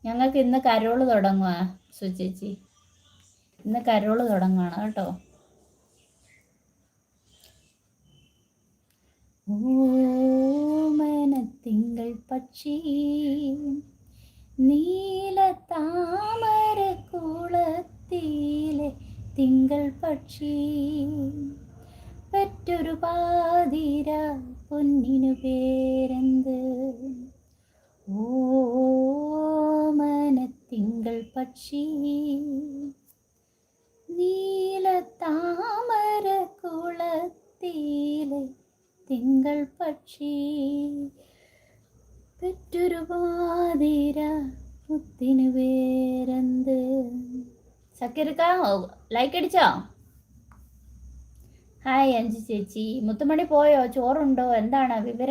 ഞങ്ങൾക്ക് ഇന്ന് കരോള് തുടങ്ങുക സുചേച്ചി, ഇന്ന് കരോള് തുടങ്ങുകയാണ് കേട്ടോ. ഓമനത്തിങ്കൾ പക്ഷി നീല താമര കുളത്തിലെ തിങ്കൾ പക്ഷി പെറ്റൊരു പാതിര പൊന്നിനു പേരെന്ത്? ഓമനത്തിങ്കൾ പക്ഷി നീല താമര കുളത്തിലെ തിങ്കൾ പക്ഷി പെറ്റൊരു പാതിര മുത്തിനു പേരെന്ത്? സക്കീർക്ക ലൈക്ക് അടിച്ചോ? ഹായ് അഞ്ചു ചേച്ചി. മുത്തുമണി പോയോ? ചോറുണ്ടോ? എന്താണ് വിവരം?